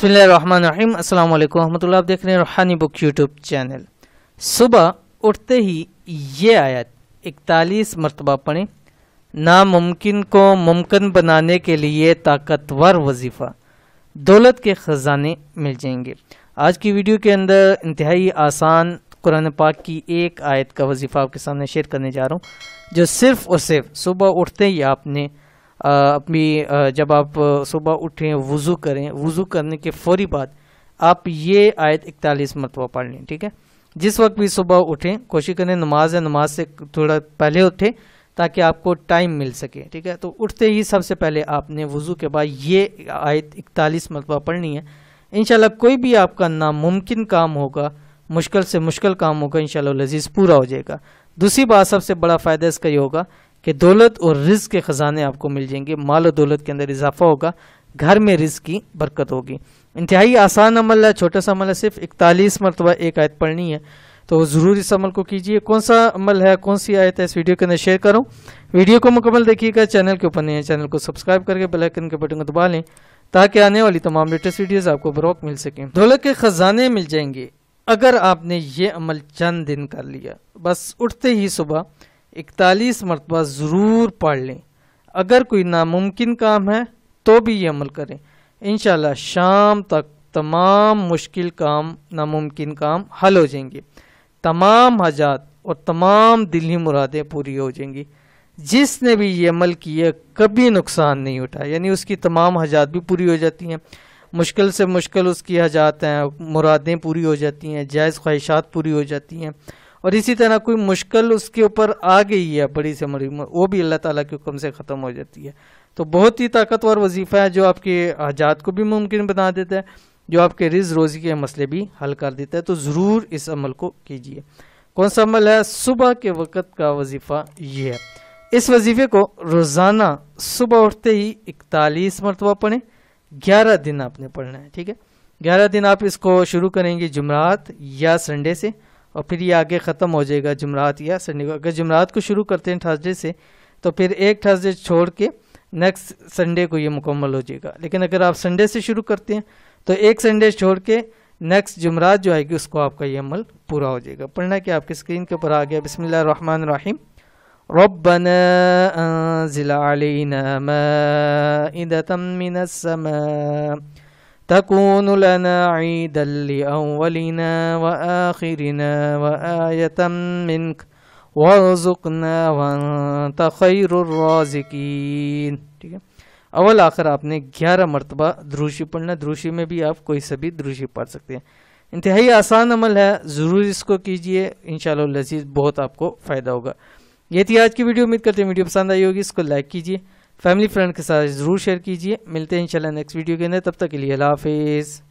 बिस्मिल्लाहिर्रहमानिर्रहीम। अस्सलाम वालेकुम रहमतुल्लाह। आप देख रहे हैं रूहानी बुक यूट्यूब चैनल। सुबह उठते ही ये आयत 41 मरतबा पढ़ें। नामुमकिन को मुमकिन बनाने के लिए ताकतवर वजीफ़ा, दौलत के ख़जाने मिल जाएंगे। आज की वीडियो के अंदर इंतहाई आसान कुरान पाक की एक आयत का वजीफ़ा आपके सामने शेयर करने जा रहा हूँ, जो सिर्फ़ और सिर्फ सुबह उठते ही आपने जब आप सुबह उठें, वज़ू करें, वज़ू करने के फौरी बाद आप ये आयत 41 मरतबा पढ़ लें। ठीक है, जिस वक्त भी सुबह उठें कोशिश करें नमाज है, नमाज से थोड़ा पहले उठें ताकि आपको टाइम मिल सके। ठीक है, तो उठते ही सबसे पहले आपने वज़ू के बाद ये आयत 41 मरतबा पढ़नी है। इंशाल्लाह कोई भी आपका नामुमकिन काम होगा, मुश्किल से मुश्किल काम होगा, इंशाल्लाह लजीज पूरा हो जाएगा। दूसरी बात, सबसे बड़ा फ़ायदा इसका ये होगा कि दौलत और रिज़्क़ के ख़जाने आपको मिल जाएंगे, माल और दौलत के अंदर इजाफा होगा, घर में रिज़्क़ की बरकत होगी। इंतहाई आसान अमल है, छोटा सा अमल है, सिर्फ 41 मरतबा एक आयत पढ़नी है, तो ज़रूर इस अमल को कीजिए। कौन सा अमल है, कौन सी आयत है, इस वीडियो के अंदर शेयर करूँ। वीडियो को मुकम्मल देखिएगा। चैनल के ऊपर नहीं है, चैनल को सब्सक्राइब करके बेल आइकन के बटन को दबा लें ताकि आने वाली तमाम लेटेस्ट वीडियोज़ आपको बरवक्त मिल सकें। दौलत के ख़जाने मिल जाएंगे अगर आपने ये अमल चंद दिन कर लिया। बस उठते ही सुबह 41 मरतबा ज़रूर पढ़ लें। अगर कोई नामुमकिन काम है तो भी ये अमल करें, इंशाल्लाह शाम तक तमाम मुश्किल काम, नामुमकिन काम हल हो जाएंगे, तमाम हाजात और तमाम दिली मुरादें पूरी हो जाएंगी। जिसने भी ये अमल किया कभी नुकसान नहीं उठा, यानी उसकी तमाम हाजात भी पूरी हो जाती हैं, मुश्किल से मुश्किल उसकी हाजात हैं, मुरादें पूरी हो जाती हैं, जायज़ ख्वाहिशात पूरी हो जाती हैं। और इसी तरह कोई मुश्किल उसके ऊपर आ गई है बड़ी से बड़ी, वो भी अल्लाह ताला के हुक्म से ख़त्म हो जाती है। तो बहुत ही ताकतवर वजीफ़ा है जो आपके हाजात को भी मुमकिन बना देता है, जो आपके रिज़्क़ रोज़ी के मसले भी हल कर देता है। तो ज़रूर इस अमल को कीजिए। कौन सा अमल है? सुबह के वक़्त का वजीफ़ा ये है। इस वजीफ़े को रोज़ाना सुबह उठते ही 41 मरतबा पढ़ें। 11 दिन आपने पढ़ना है। ठीक है, 11 दिन आप इसको शुरू करेंगे जुमरात या संडे से, और फिर ये आगे ख़त्म हो जाएगा जुमरात या संडे को। अगर जुमरात को शुरू करते हैं थर्सडे से, तो फिर एक थर्सडे छोड़ के नेक्स्ट संडे को ये मुकम्मल हो जाएगा। लेकिन अगर आप संडे से शुरू करते हैं तो एक संडे छोड़ के नेक्स्ट जुमरात जो आएगी उसको आपका ये अमल पूरा हो जाएगा। पढ़ना कि आपकी स्क्रीन के ऊपर आ गया। बिस्मिल्लाहिर्रहमानिर्रहीम। रब्बना अंज़िल अलैना माइदतम मिनस समा तकूनु लना ईदन लिअव्वलिना व आखिरिना व आयतम मिनक वरज़ुक़ना व अंत खैरुर राज़िकीन। ठीक है, अव्वल आखिर आपने 11 मरतबा द्रूशी पढ़ना। द्रूशी में भी आप कोई सा भी द्रूशी पढ़ सकते हैं। इंतहाई आसान अमल है, ज़रूर इसको कीजिए, इंशाअल्लाह लज़ीज़ बहुत आपको फ़ायदा होगा। ये थी आज की वीडियो। उम्मीद करते हैं वीडियो पसंद आई होगी। इसको लाइक कीजिए, फैमिली फ्रेंड के साथ ज़रूर शेयर कीजिए। मिलते हैं इंशाल्लाह नेक्स्ट वीडियो के अंदर, तब तक के लिए अल्लाह हाफिज़।